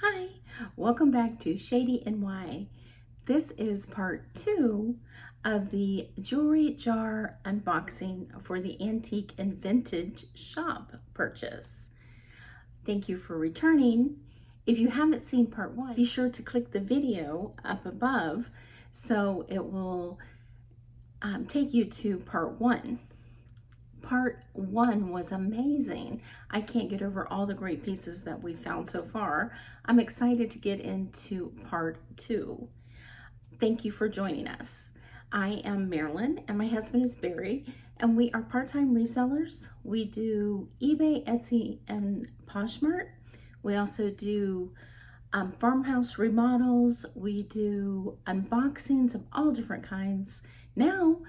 Hi, welcome back to Shady NY. This is part 2 of the jewelry jar unboxing for the antique and vintage shop purchase. Thank you for returning. If you haven't seen part 1, be sure to click the video up above so it will take you to part 1. Part 1 was amazing. I can't get over all the great pieces that we found so far. I'm excited to get into part 2. Thank you for joining us. I am Marilyn and my husband is Barry, and we are part-time resellers. We do eBay, Etsy, and Poshmark. We also do farmhouse remodels. We do unboxings of all different kinds. Now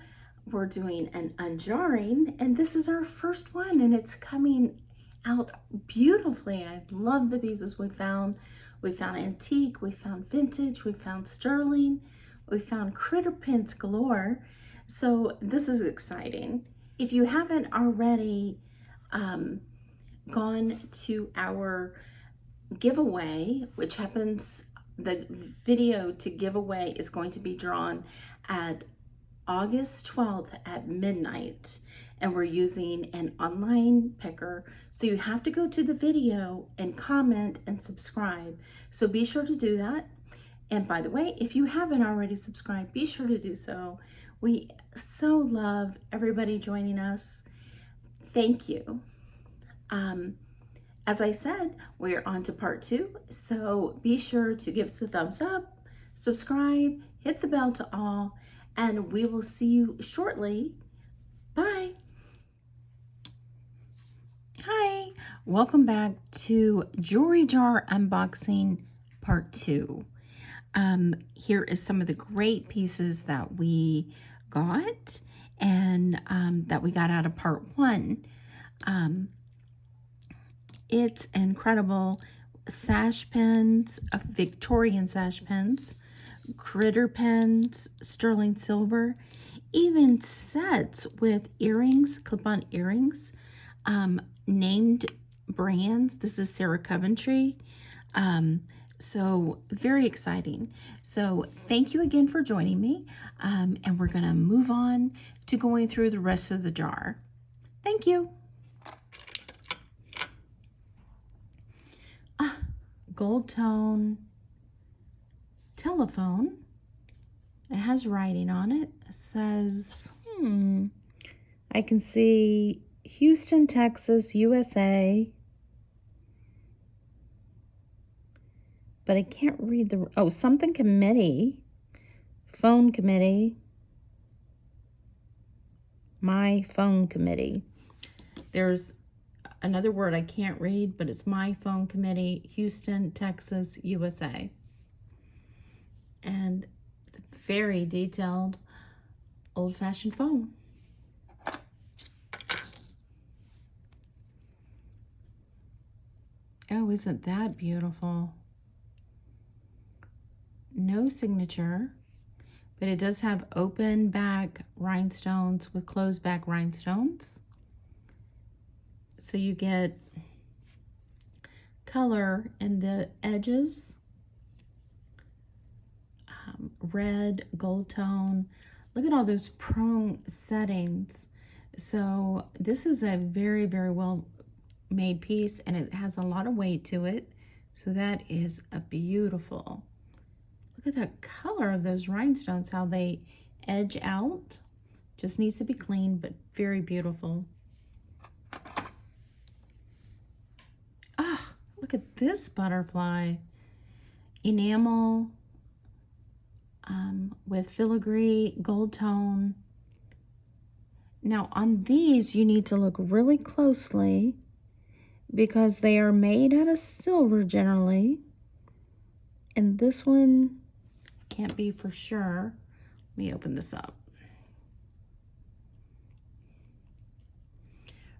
we're doing an unjarring, and this is our first one, and it's coming out beautifully. I love the pieces we found. We found antique, we found vintage, we found sterling, we found critter pins galore. So this is exciting. If you haven't already gone to our giveaway, which happens, the video to give away is going to be drawn at August 12th at midnight, and we're using an online picker. So you have to go to the video and comment and subscribe. So be sure to do that. And by the way, if you haven't already subscribed, be sure to do so. We so love everybody joining us. Thank you. As I said, we're on to part 2. So be sure to give us a thumbs up, subscribe, hit the bell to all, and we will see you shortly. Bye. Hi, welcome back to Jewelry Jar Unboxing Part 2. Here is some of the great pieces that we got and that we got out of Part 1. It's incredible. Sash pins, Victorian sash pins, critter pins, sterling silver, even sets with earrings, clip-on earrings, named brands. This is Sarah Coventry. So very exciting. So thank you again for joining me. And we're gonna move on to going through the rest of the jar. Thank you. Gold tone telephone. It has writing on it. It says, I can see Houston, Texas, USA. But I can't read the, something committee. Phone committee. My phone committee. There's another word I can't read, but it's my phone committee, Houston, Texas, USA. And it's a very detailed old-fashioned phone. Oh, isn't that beautiful? No signature, but it does have open back rhinestones with closed back rhinestones. So you get color in the edges, red, gold tone. Look at all those prong settings. So this is a very, very well made piece, and it has a lot of weight to it. So that is a beautiful. Look at the color of those rhinestones, how they edge out. Just needs to be clean, but very beautiful. Look at this butterfly. Enamel with filigree, gold tone. Now on these, you need to look really closely because they are made out of silver generally. And this one can't be for sure. Let me open this up.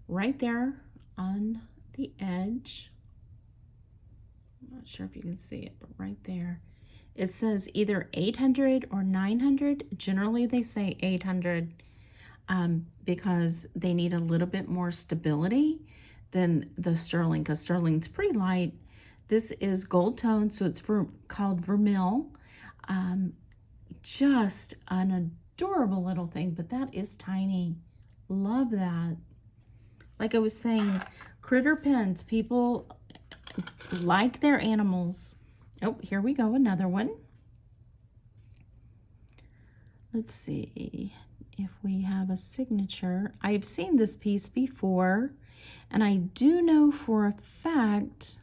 Right there on the edge. I'm not sure if you can see it, but right there. It says either 800 or 900. Generally, they say 800 because they need a little bit more stability than the sterling, because sterling's pretty light. This is gold tone, so it's called Vermeil. Just an adorable little thing, but that is tiny. Love that. Like I was saying, critter pens, people like their animals. Oh, here we go, another one. Let's see if we have a signature. I've seen this piece before, and I do know for a fact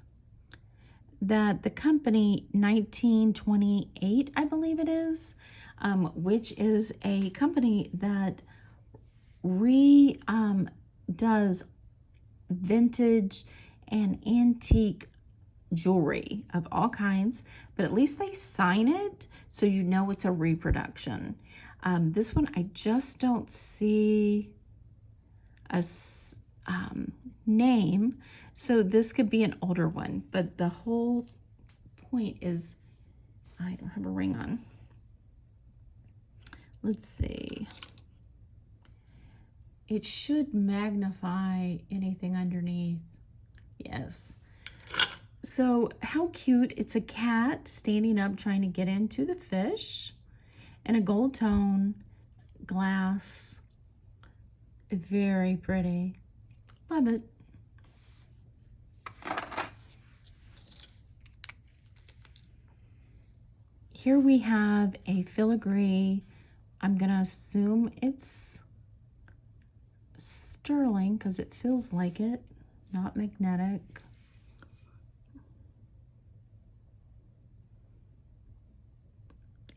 that the company 1928, I believe it is, which is a company that does vintage and antique jewelry of all kinds, but at least they sign it so you know it's a reproduction. This one, I just don't see a name, so this could be an older one, but the whole point is, I don't have a ring on. Let's see. It should magnify anything underneath. Yes. So how cute. It's a cat standing up trying to get into the fish, and a gold tone glass. Very pretty. Love it. Here we have a filigree. I'm gonna assume it's sterling because it feels like it, not magnetic.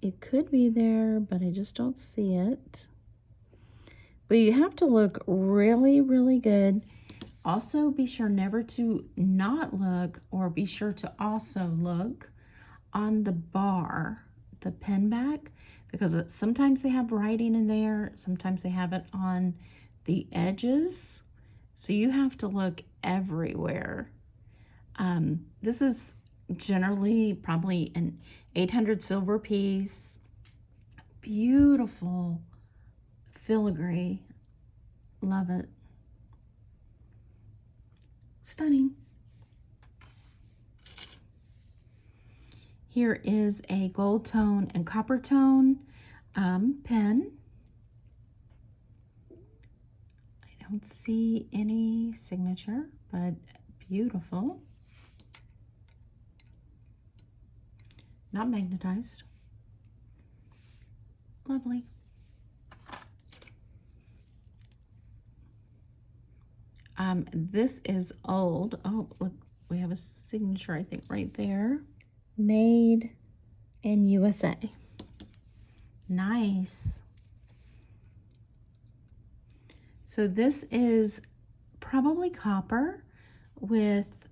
It could be there, but I just don't see it. But you have to look really, really good. Also, be sure never to not look, or be sure to also look on the bar, the pen back, because sometimes they have writing in there, sometimes they have it on the edges. So you have to look everywhere. This is generally probably an 800 silver piece. Beautiful filigree. Love it. Stunning. Here is a gold tone and copper tone pen. I don't see any signature, but beautiful. Not magnetized. Lovely. This is old. Oh, look, we have a signature, I think, right there. Made in USA. Nice. So this is probably copper with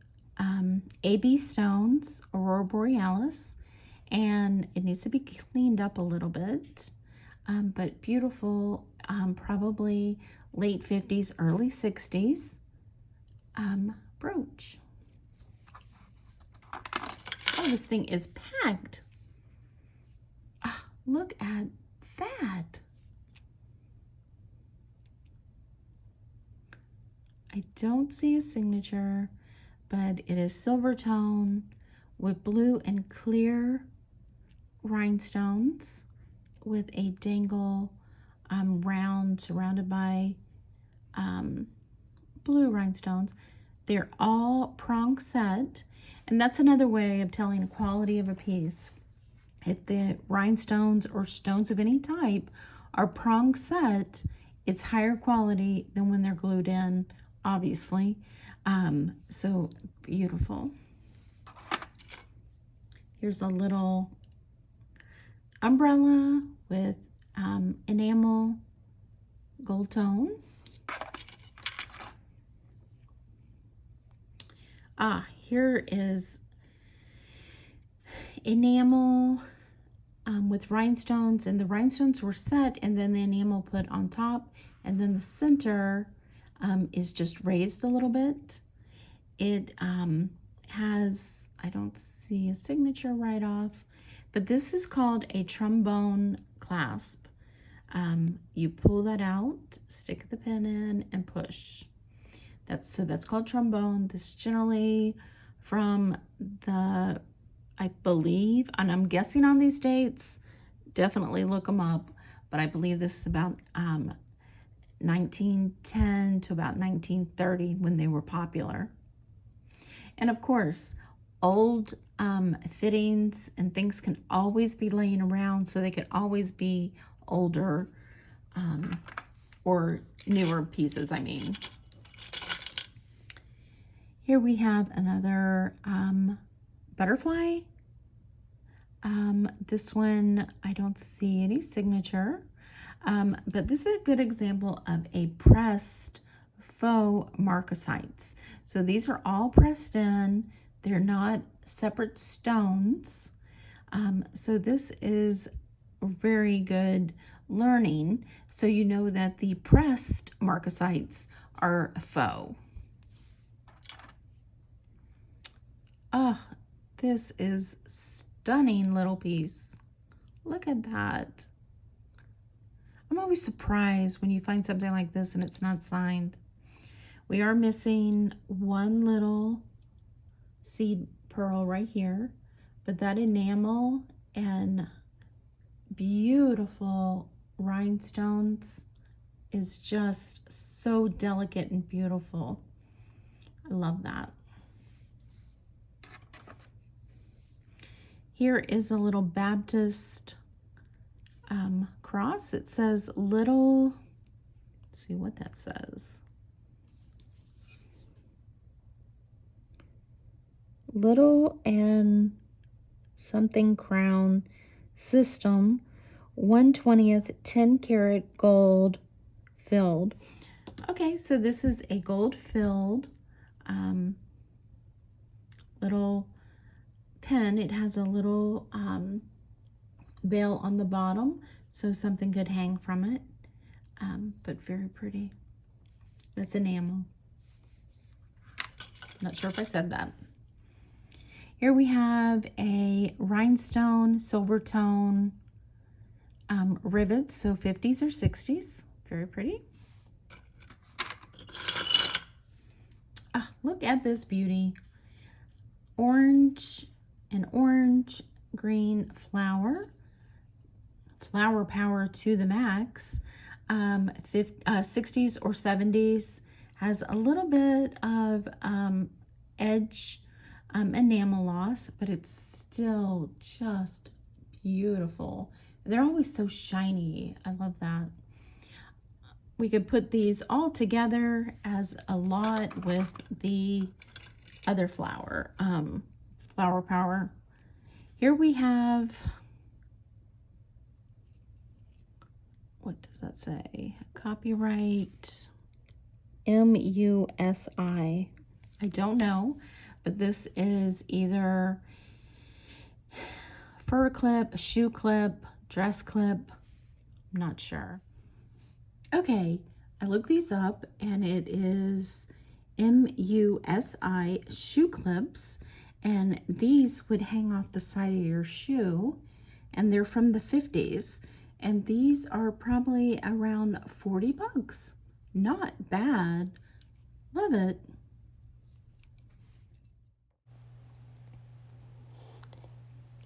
AB stones, Aurora Borealis, and it needs to be cleaned up a little bit, but beautiful, probably late 50s, early 60s brooch. Oh, this thing is packed. Ah, look at that. I don't see a signature, but it is silver tone with blue and clear rhinestones with a dangle round surrounded by blue rhinestones. They're all prong set, and that's another way of telling the quality of a piece. If the rhinestones or stones of any type are prong set, it's higher quality than when they're glued in, obviously. So beautiful. Here's a little umbrella with enamel gold tone. Here is enamel with rhinestones, and the rhinestones were set and then the enamel put on top, and then the center is just raised a little bit. It has, I don't see a signature right off, but this is called a trombone clasp. You pull that out, stick the pen in, and push. That's called trombone. This is generally from the, I believe, and I'm guessing on these dates, definitely look them up, but I believe this is about 1910 to about 1930 when they were popular. And of course, old fittings and things can always be laying around, so they could always be older or newer pieces, I mean. Here we have another butterfly. This one, I don't see any signature, but this is a good example of a pressed faux marcasites. So these are all pressed in. They're not separate stones. So this is very good learning. So you know that the pressed marcasites are faux. Oh, this is stunning little piece. Look at that. I'm always surprised when you find something like this and it's not signed. We are missing one little seed pearl right here, but that enamel and beautiful rhinestones is just so delicate and beautiful. I love that. Here is a little Baptist cross. It says little, let's see what that says. Little and something crown system, 1/20th 10 karat gold filled. Okay, so this is a gold filled little pen. It has a little bail on the bottom, so something could hang from it, but very pretty. That's enamel. Not sure if I said that. Here we have a rhinestone silver tone rivets, so 50s or 60s. Very pretty. Ah, look at this beauty. Orange and orange green flower. Flower power to the max. 60s or 70s. Has a little bit of edge enamel loss, but it's still just beautiful. They're always so shiny. I love that. We could put these all together as a lot with the other flower, flower power. Here we have, what does that say? Copyright MUSI. I don't know, but this is either fur clip, shoe clip, dress clip. I'm not sure. Okay, I looked these up and it is MUSI shoe clips, and these would hang off the side of your shoe, and they're from the 50s, and these are probably around 40 bucks. Not bad. Love it.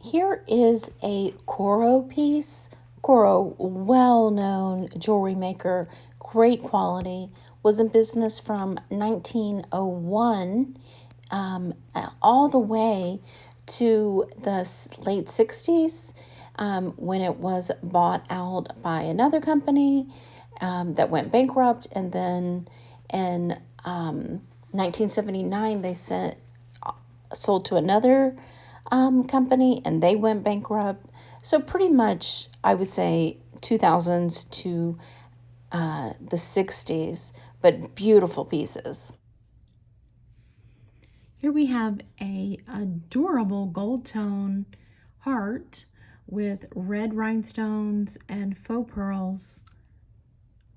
Here is a Coro piece. Coro, well-known jewelry maker, great quality, was in business from 1901 all the way to the late 60s when it was bought out by another company that went bankrupt, and then in 1979 they sold to another company and they went bankrupt. So pretty much I would say 2000s to the 60s, but beautiful pieces. Here we have a adorable gold tone heart with red rhinestones and faux pearls,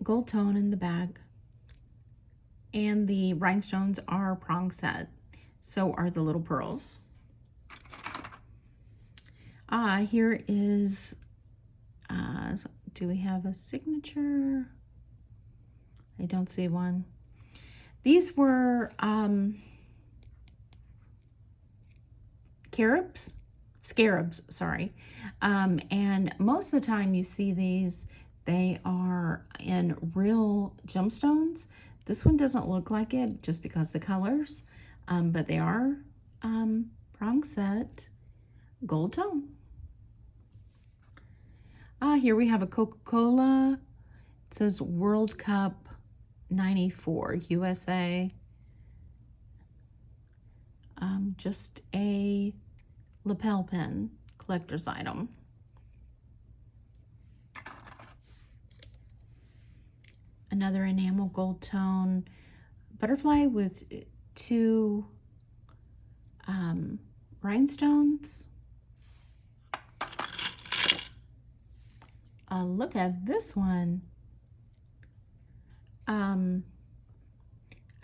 gold tone in the bag, and the rhinestones are prong set. So are the little pearls. Here is, do we have a signature? I don't see one. These were scarabs, sorry. And most of the time you see these, they are in real gemstones. This one doesn't look like it just because the colors, but they are prong set gold tone. Here we have a Coca-Cola. It says World Cup 94 USA. Just a lapel pin, collector's item. Another enamel gold tone butterfly with 2 rhinestones. Look at this one. A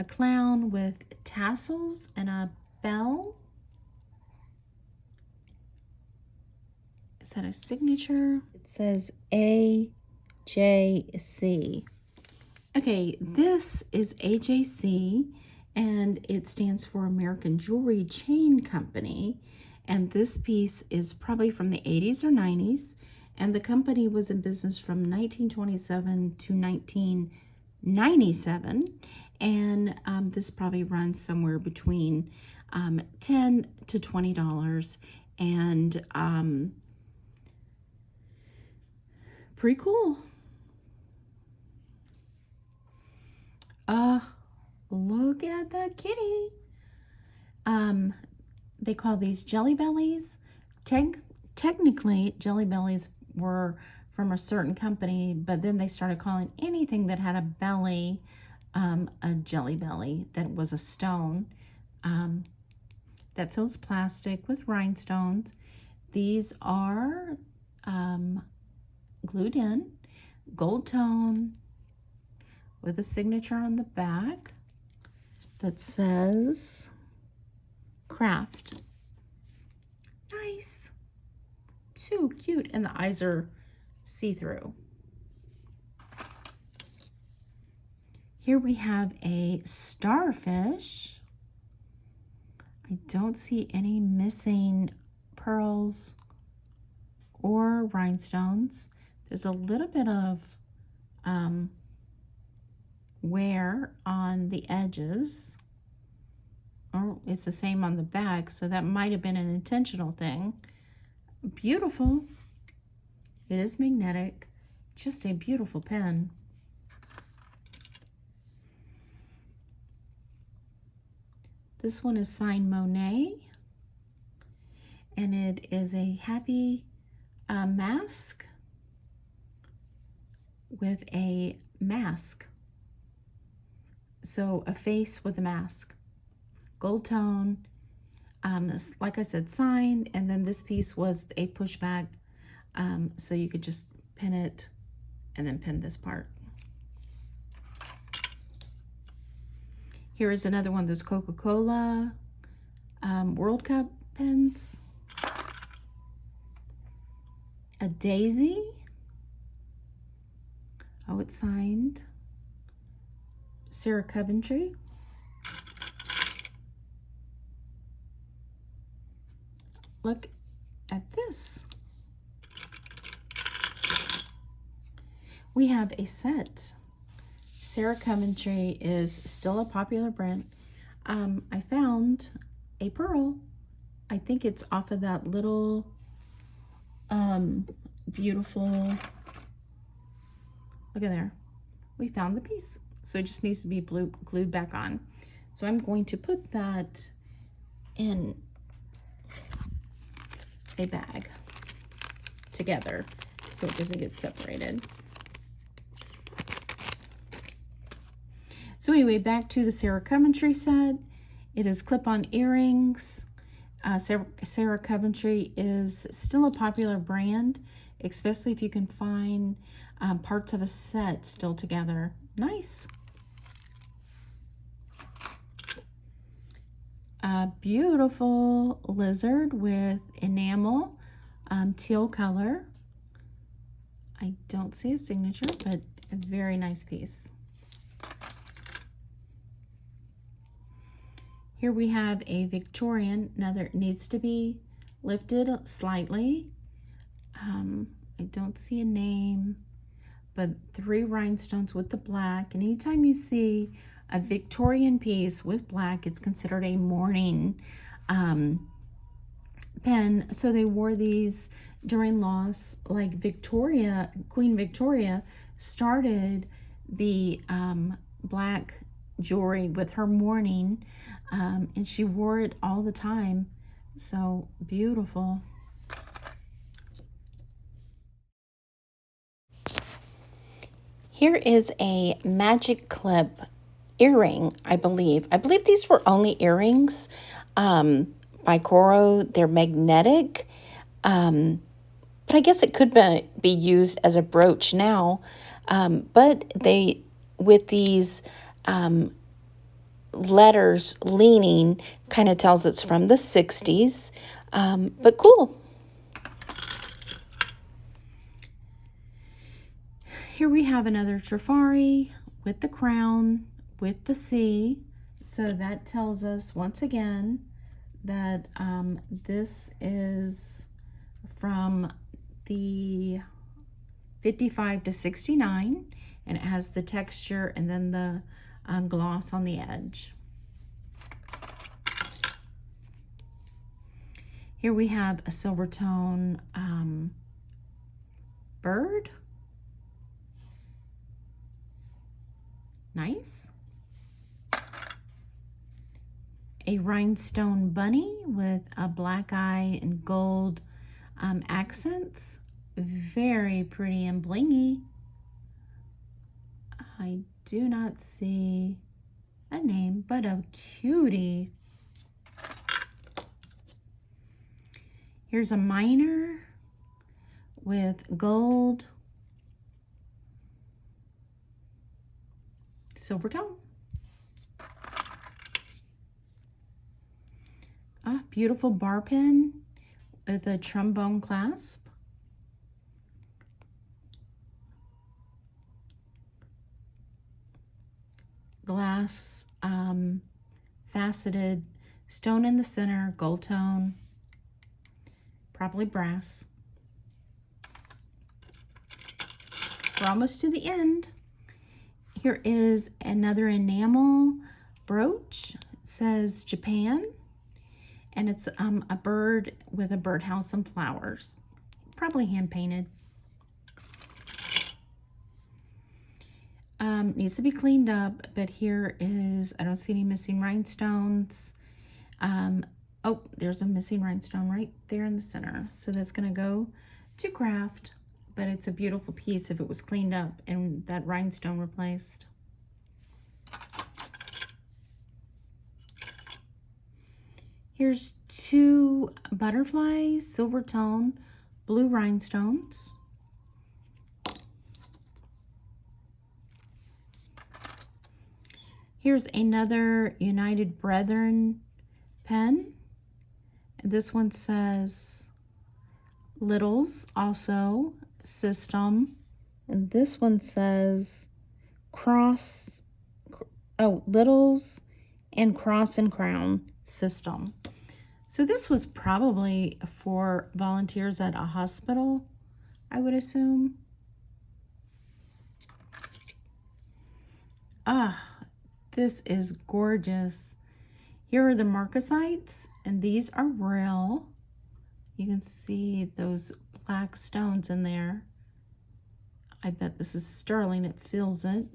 clown with tassels and a bell. Is that a signature? It says AJC. Okay, this is AJC, and it stands for American Jewelry Chain Company. And this piece is probably from the 80s or 90s. And the company was in business from 1927 to 1997. And this probably runs somewhere between $10 to $20. And pretty cool. Look at that kitty. They call these Jelly Bellies. Technically, Jelly Bellies were from a certain company, but then they started calling anything that had a belly a Jelly Belly. That was a stone that fills plastic with rhinestones. These are glued in, gold tone, with a signature on the back that says craft. Nice. Too cute. And the eyes are see-through. Here we have a starfish. I don't see any missing pearls or rhinestones. There's a little bit of wear on the edges. Oh, it's the same on the back, so that might have been an intentional thing. Beautiful. It is magnetic. Just a beautiful pen. This one is signed Monet, and it is a happy mask with a mask. So a face with a mask. Gold tone, like I said, signed, and then this piece was a pushback, so you could just pin it and then pin this part. Here is another one of those Coca-Cola World Cup pins. A daisy. Oh, it's signed Sarah Coventry. Look at this. We have a set. Sarah Coventry is still a popular brand. I found a pearl. I think it's off of that little beautiful, look at there. We found the piece. So it just needs to be glued back on. So I'm going to put that in a bag together so it doesn't get separated. So anyway, back to the Sarah Coventry set. It is clip-on earrings. Sarah Coventry is still a popular brand, especially if you can find parts of a set still together. Nice. A beautiful lizard with enamel, teal color. I don't see a signature, but a very nice piece. Here we have a Victorian. Now there needs to be lifted slightly. I don't see a name, but 3 rhinestones with the black. And anytime you see a Victorian piece with black, it's considered a mourning pen. So they wore these during loss. Like Victoria, Queen Victoria started the black jewelry with her mourning, and she wore it all the time. So beautiful. Here is a magic clip earring, I believe. I believe these were only earrings by Coro. They're magnetic. But I guess it could be used as a brooch now. But they, with these letters leaning, kind of tells it's from the 60s. But cool. Here we have another Trifari with the crown, with the C. So that tells us once again that this is from the 55 to 69, and it has the texture and then the gloss on the edge. Here we have a silver tone bird. Nice. A rhinestone bunny with a black eye and gold accents. Very pretty and blingy. I do not see a name, but a cutie. Here's a miner with gold, silver tone. Ah, beautiful bar pin with a trombone clasp. Glass faceted stone in the center, gold tone, probably brass. We're almost to the end. Here is another enamel brooch. It says Japan, and it's a bird with a birdhouse and flowers, probably hand painted. Needs to be cleaned up, but here is, I don't see any missing rhinestones. Oh, there's a missing rhinestone right there in the center. So that's going to go to craft, but it's a beautiful piece if it was cleaned up and that rhinestone replaced. Here's 2 butterflies, silver tone, blue rhinestones. Here's another United Brethren pen. And this one says Littles, also system. And this one says cross, oh, Littles and cross and crown system. So this was probably for volunteers at a hospital, I would assume. Ah, this is gorgeous. Here are the marcasites, and these are real. You can see those black stones in there. I bet this is sterling. It feels it.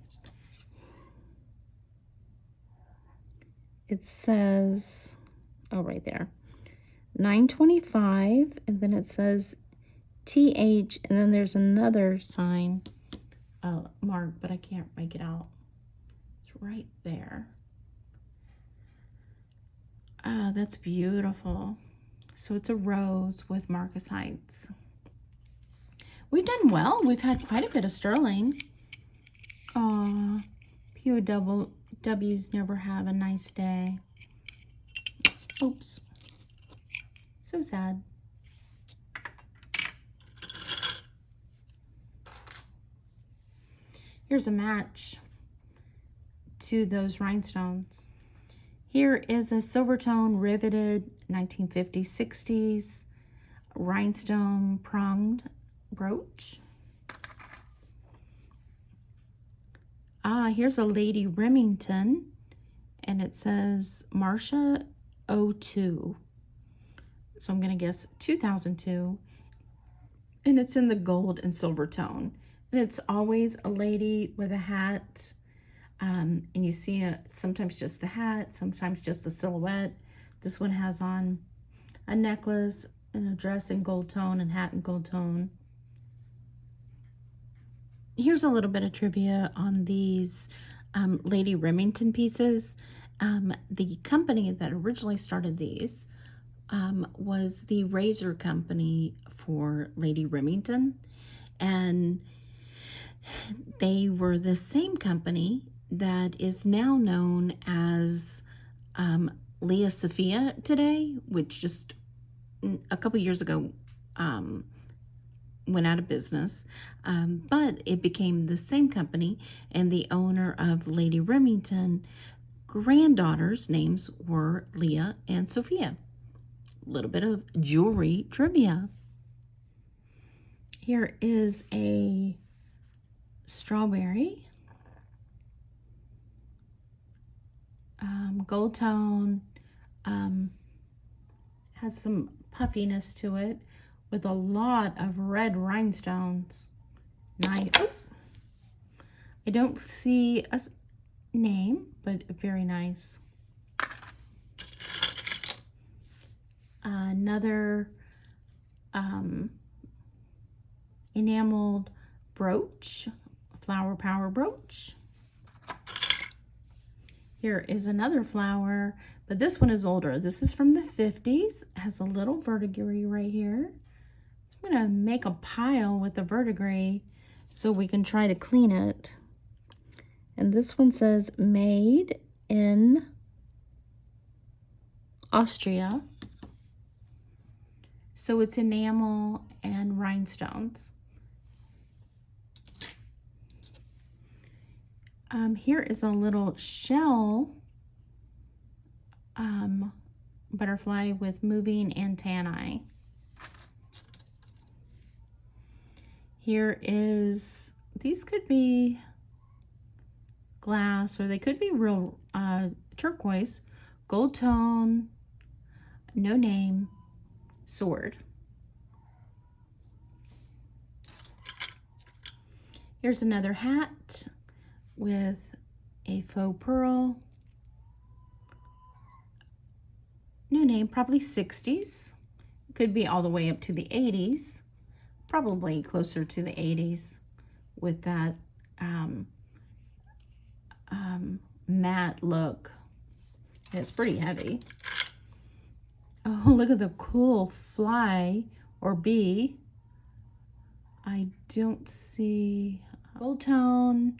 It says, oh, right there, 925, and then it says TH, and then there's another sign mark, but I can't make it out. It's right there. Ah, that's beautiful. So it's a rose with marcasites. We've done well. We've had quite a bit of sterling. Aw, POWs never have a nice day. Oops. So sad. Here's a match to those rhinestones. Here is a silver tone riveted 1950s, 60s rhinestone pronged brooch. Here's a Lady Remington, and it says Marcia 02. So I'm going to guess 2002. And it's in the gold and silver tone. And it's always a lady with a hat. And you see sometimes just the hat, sometimes just the silhouette. This one has on a necklace and a dress in gold tone and hat in gold tone. Here's a little bit of trivia on these Lady Remington pieces. The company that originally started these was the razor company for Lady Remington, and they were the same company that is now known as Leah Sophia today, which just a couple years ago went out of business, but it became the same company, and the owner of Lady Remington granddaughters' names were Leah and Sophia. A little bit of jewelry trivia. Here is a strawberry, gold tone, has some puffiness to it with a lot of red rhinestones. Nice. Oh, I don't see a name, but very nice. Another enameled brooch, flower power brooch. Here is another flower, but this one is older. This is from the 50s. It has a little verdigris right here. So I'm gonna make a pile with the verdigris so we can try to clean it. And this one says made in Austria. So it's enamel and rhinestones. Here is a little shell butterfly with moving antennae. Here is, these could be glass or they could be real turquoise, gold tone, no name, sword. Here's another hat with a faux pearl. No name, probably 60s. Could be all the way up to the 80s. Probably closer to the 80s with that matte look. And it's pretty heavy. Oh, look at the cool fly or bee. I don't see gold tone.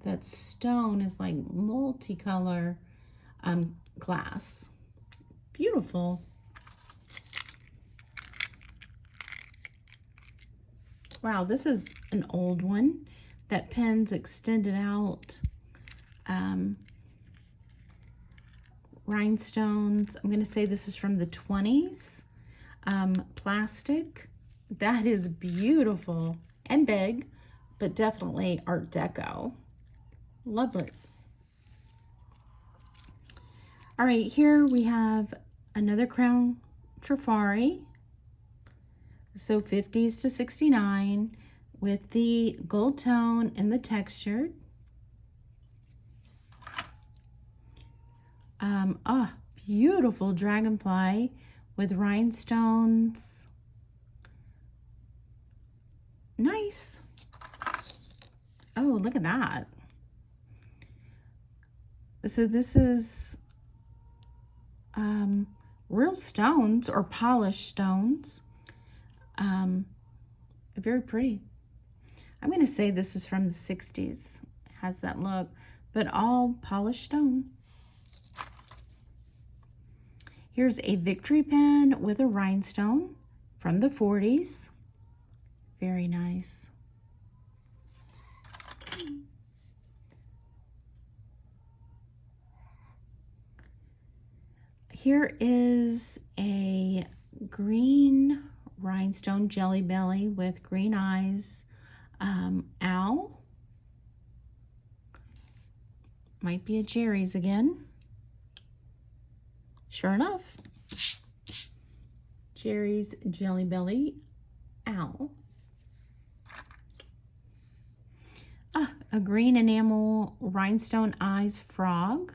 That stone is like multicolor glass. Beautiful. Wow, this is an old one. That pen's extended out. Rhinestones. I'm going to say this is from the 20s. Plastic. That is beautiful and big, but definitely Art Deco. Lovely. All right, here we have another crown trifari. So 50s to 69 with the gold tone and the textured. Beautiful dragonfly with rhinestones. Nice. Oh, look at that. So this is real stones or polished stones. Very pretty. I'm going to say this is from the 60s. It has that look, but all polished stone. Here's a victory pen with a rhinestone from the 40s. Very nice. Here is a green rhinestone Jelly Belly with green eyes. Owl. Might be a Jerry's again. Sure enough. Jerry's Jelly Belly Owl. A green enamel rhinestone eyes frog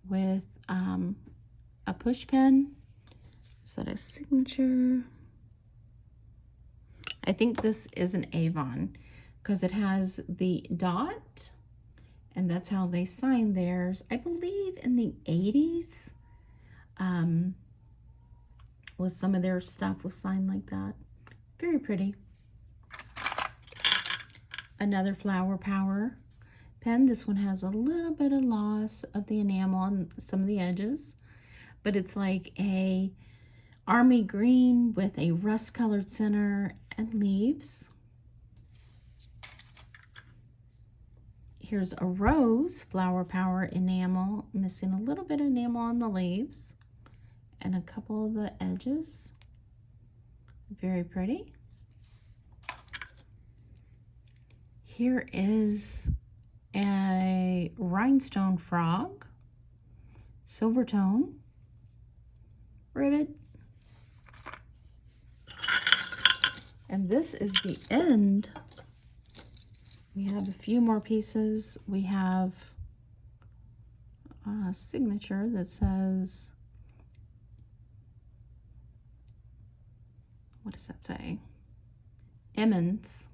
with a push pin. Is that a signature? I think this is an Avon because it has the dot, and that's how they signed theirs. I believe in the 80s was some of their stuff was signed like that. Very pretty. Another Flower Power pen. This one has a little bit of loss of the enamel on some of the edges, but it's like a army green with a rust colored center and leaves. Here's a Rose Flower Power enamel, missing a little bit of enamel on the leaves and a couple of the edges. Very pretty. Here is a Rhinestone Frog, silver tone, ribbit. And this is the end. We have a few more pieces. We have a signature that says, what does that say? Enamels.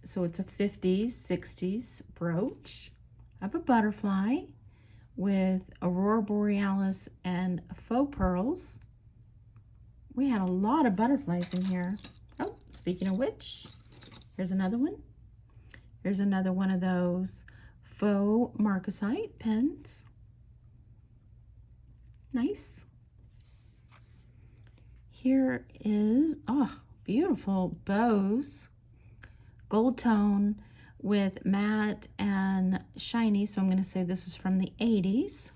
So it's a 50s, 60s brooch. I have a butterfly with Aurora Borealis and faux pearls. We had a lot of butterflies in here. Oh, speaking of which, here's another one. Here's another one of those faux marcasite pens. Nice. Here is, oh, beautiful bows. Gold tone with matte and shiny. So I'm going to say this is from the 80s.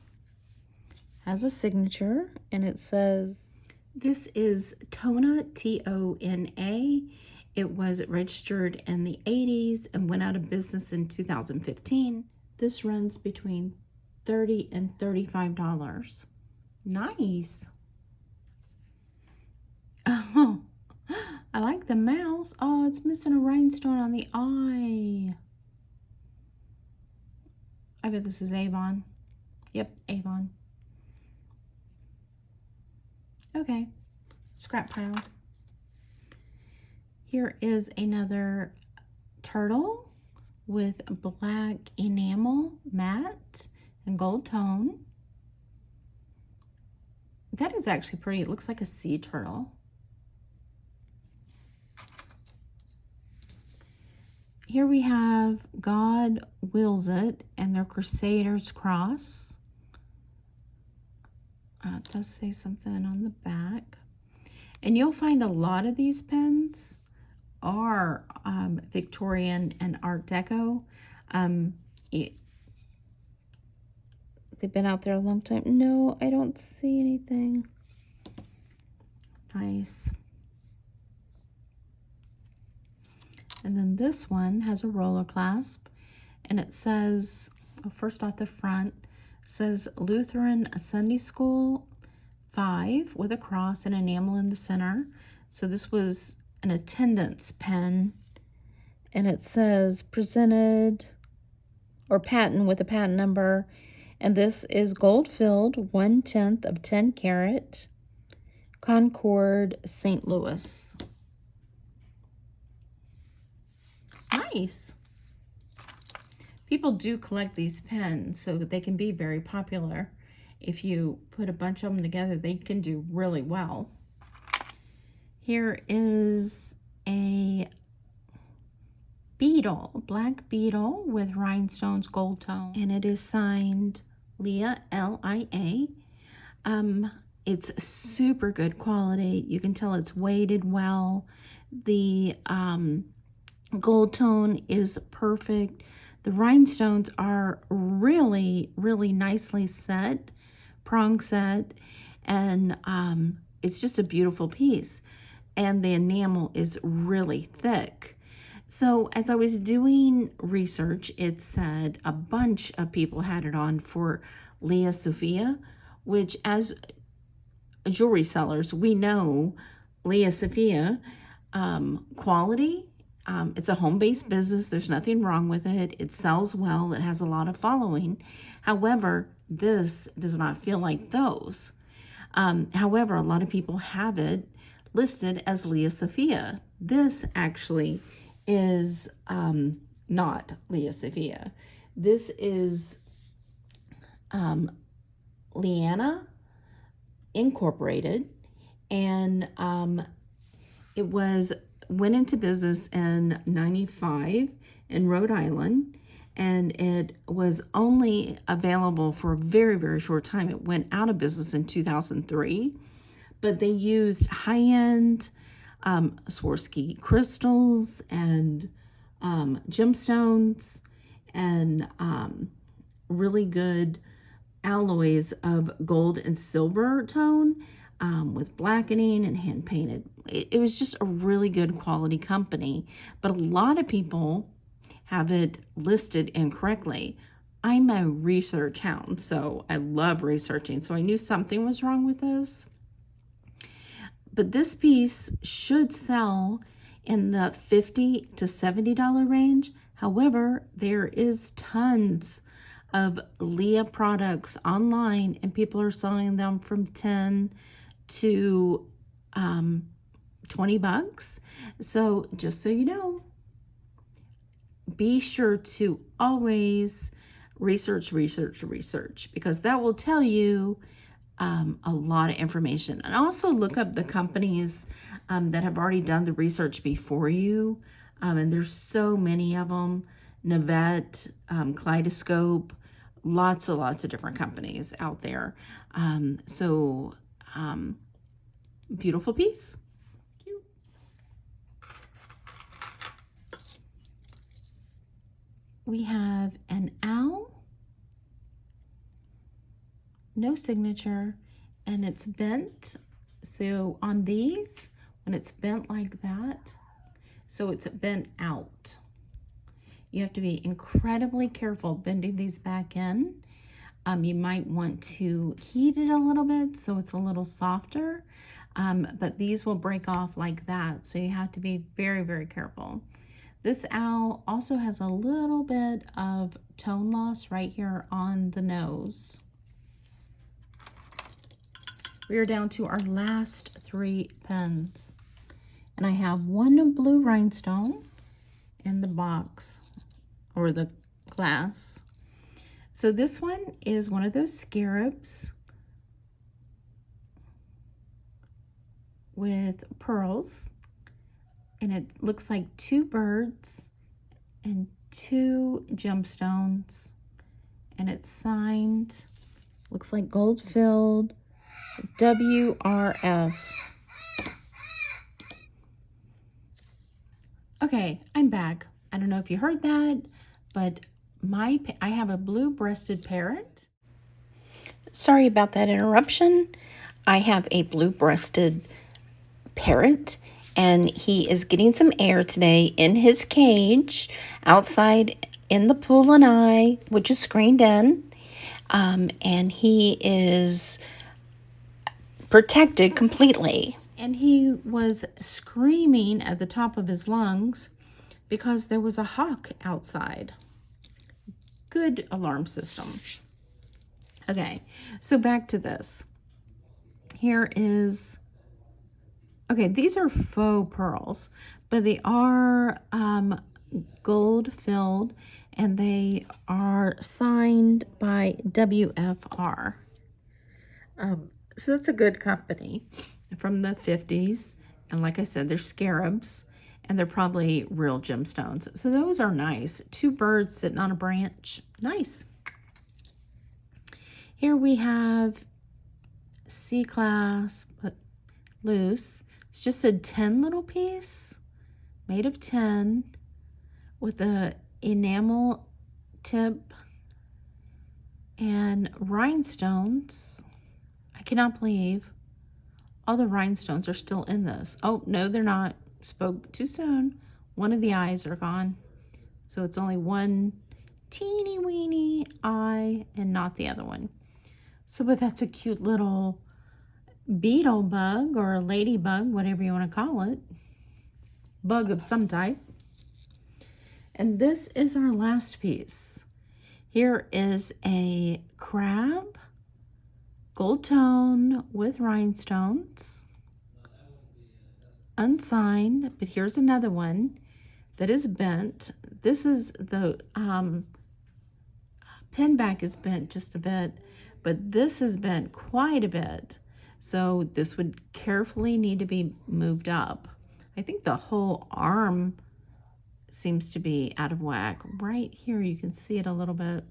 Has a signature and it says, this is Tona, T-O-N-A. It was registered in the 80s and went out of business in 2015. This runs between $30 and $35. Nice. Oh, I like the mouse. Oh, it's missing a rhinestone on the eye. I bet this is Avon. Yep, Avon. Okay, scrap pile. Here is another turtle with black enamel, matte, and gold tone. That is actually pretty. It looks like a sea turtle. Here we have God Wills It and their Crusaders cross. It does say something on the back. And you'll find a lot of these pens are Victorian and Art Deco. They've been out there a long time. No, I don't see anything. Nice. And then this one has a roller clasp, and it says, well, first off the front, says Lutheran Sunday School 5 with a cross and enamel in the center. So this was an attendance pen, and it says presented or patent with a patent number, and this is gold filled 1/10 of 10 karat, Concord, St. Louis. Nice. People do collect these pens so that they can be very popular. If you put a bunch of them together, they can do really well. Here is a beetle, black beetle with rhinestones, gold tone, and it is signed Leah, L-I-A. It's super good quality. You can tell it's weighted well. The gold tone is perfect. The rhinestones are really, really nicely set, prong set, and it's just a beautiful piece. And the enamel is really thick. So as I was doing research, it said a bunch of people had it on for Leah Sophia, which as jewelry sellers, we know Leah Sophia quality. It's a home-based business. There's nothing wrong with it. It sells well. It has a lot of following. However, this does not feel like those. However, a lot of people have it listed as Leah Sophia. This actually is not Leah Sophia. This is Leanna Incorporated, and it went into business in '95 in Rhode Island, and it was only available for a very, very short time. It went out of business in 2003, but they used high-end Swarovski crystals and gemstones and really good alloys of gold and silver tone with blackening and hand painted. It was just a really good quality company, but a lot of people have it listed incorrectly. I'm a research hound, so I love researching, so I knew something was wrong with this. But this piece should sell in the $50 to $70 range. However, there is tons of Leah products online, and people are selling them from 10 to 20 bucks. So just so you know, be sure to always research, because that will tell you a lot of information. And also look up the companies that have already done the research before you. And there's so many of them. Navette, Kaleidoscope, lots of different companies out there. Beautiful piece. Cute. We have an owl, no signature, and it's bent. So on these, when it's bent like that, so it's bent out. You have to be incredibly careful bending these back in. You might want to heat it a little bit so it's a little softer, but these will break off like that. So you have to be very, very careful. This owl also has a little bit of tone loss right here on the nose. We are down to our last 3 pens. And I have one blue rhinestone in the box or the glass. So this one is one of those scarabs with pearls, and it looks like 2 birds and 2 gemstones, and it's signed, looks like gold filled, WRF. Okay, I'm back. I don't know if you heard that, but I have a blue-breasted parrot. Sorry about that interruption. I have a blue-breasted parrot, and he is getting some air today in his cage outside in the pool and eye, which is screened in, and he is protected completely. And he was screaming at the top of his lungs because there was a hawk outside. Good alarm system. Okay, so back to this. Here is, okay, these are faux pearls, but they are gold filled, and they are signed by WFR. So that's a good company from the 50s. And like I said, they're scarabs, and they're probably real gemstones. So those are nice. 2 birds sitting on a branch. Nice. Here we have C-class, but loose. It's just a 10 little piece made of 10 with a enamel tip and rhinestones. I cannot believe all the rhinestones are still in this. Oh, no, they're not. Spoke too soon. One of the eyes are gone. So it's only one teeny weeny eye and not the other one. So, but that's a cute little beetle bug or a ladybug, whatever you want to call it. Bug of some type. And this is our last piece. Here is a crab, gold tone with rhinestones, unsigned, but here's another one that is bent. This is the pin back is bent just a bit, but this is bent quite a bit. So this would carefully need to be moved up. I think the whole arm seems to be out of whack. Right here, you can see it a little bit.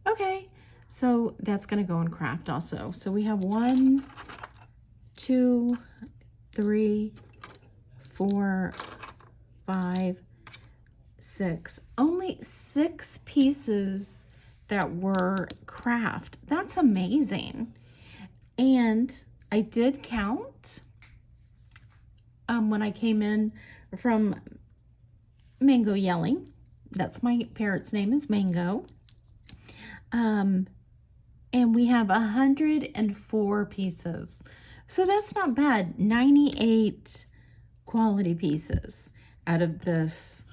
Okay, so that's gonna go in craft also. So we have 1, 2, 3, 4, 5, 6. Only 6 pieces that were craft. That's amazing. And I did count when I came in from Mango Yelling. That's my parrot's name is Mango. And we have 104 pieces. So that's not bad. 98 quality pieces out of this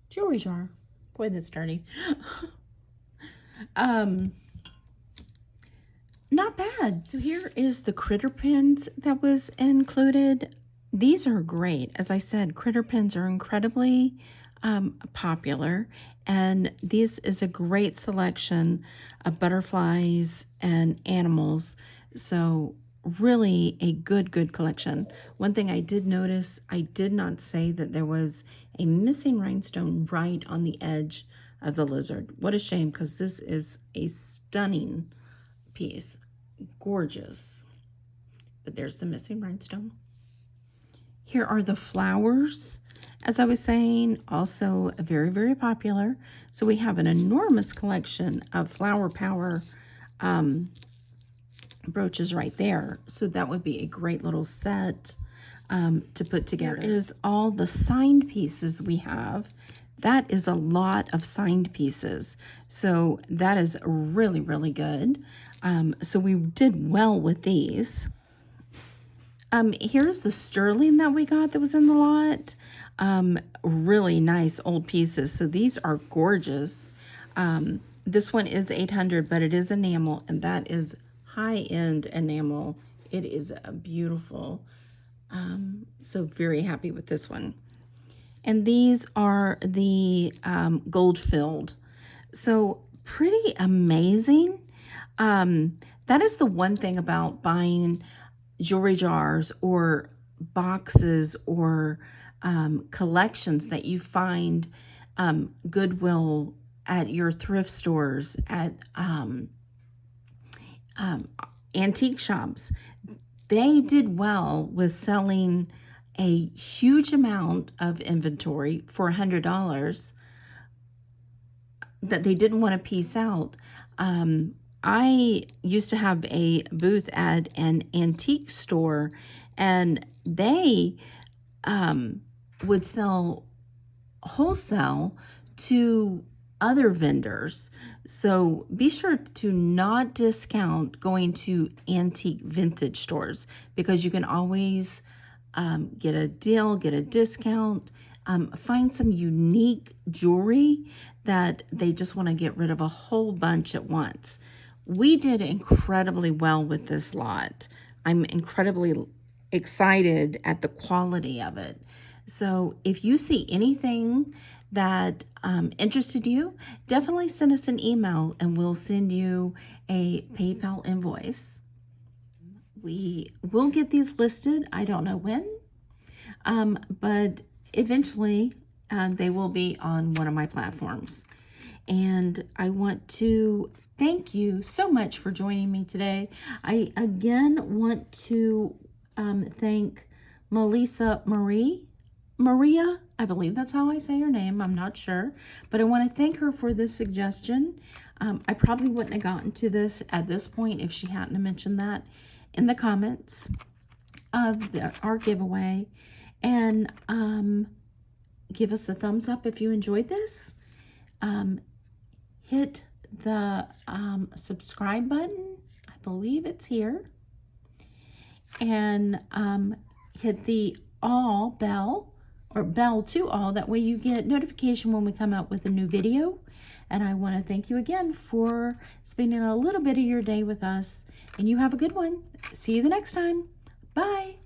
jewelry jar. Boy, that's dirty. Not bad. So here is the critter pins that was included. These are great. As I said, critter pins are incredibly popular, and this is a great selection of butterflies and animals. So really a good collection. One thing I did notice, I did not say that there was a missing rhinestone right on the edge of the lizard. What a shame, because this is a stunning piece. Gorgeous. But there's the missing rhinestone. Here are the flowers. As I was saying, also very popular. So we have an enormous collection of flower power brooches right there. So that would be a great little set to put together. Here is all the signed pieces we have. That is a lot of signed pieces. So that is really good. So we did well with these. Here's the sterling that we got that was in the lot. Really nice old pieces. So these are gorgeous. This one is 800, but it is enamel, and that is high-end enamel. It is a beautiful. So very happy with this one. And these are the gold filled. So pretty amazing. That is the one thing about buying jewelry jars or boxes or collections that you find Goodwill, at your thrift stores, at antique shops. They did well with selling a huge amount of inventory for $100 that they didn't want to piece out. I used to have a booth at an antique store, and they would sell wholesale to other vendors. So be sure to not discount going to antique vintage stores, because you can always get a deal, get a discount, find some unique jewelry that they just want to get rid of a whole bunch at once. We did incredibly well with this lot. I'm incredibly excited at the quality of it. So if you see anything that interested you, definitely send us an email and we'll send you a PayPal invoice. We will get these listed. I don't know when, but eventually they will be on one of my platforms. And I want to thank you so much for joining me today. I again want to thank Melissa Marie Maria, I believe that's how I say her name. I'm not sure, but I want to thank her for this suggestion. I probably wouldn't have gotten to this at this point if she hadn't mentioned that in the comments of our giveaway. And give us a thumbs up if you enjoyed this. Hit the subscribe button. I believe it's here. And hit the all bell, or bell to all. That way you get notification when we come out with a new video. And I want to thank you again for spending a little bit of your day with us. And you have a good one. See you the next time. Bye.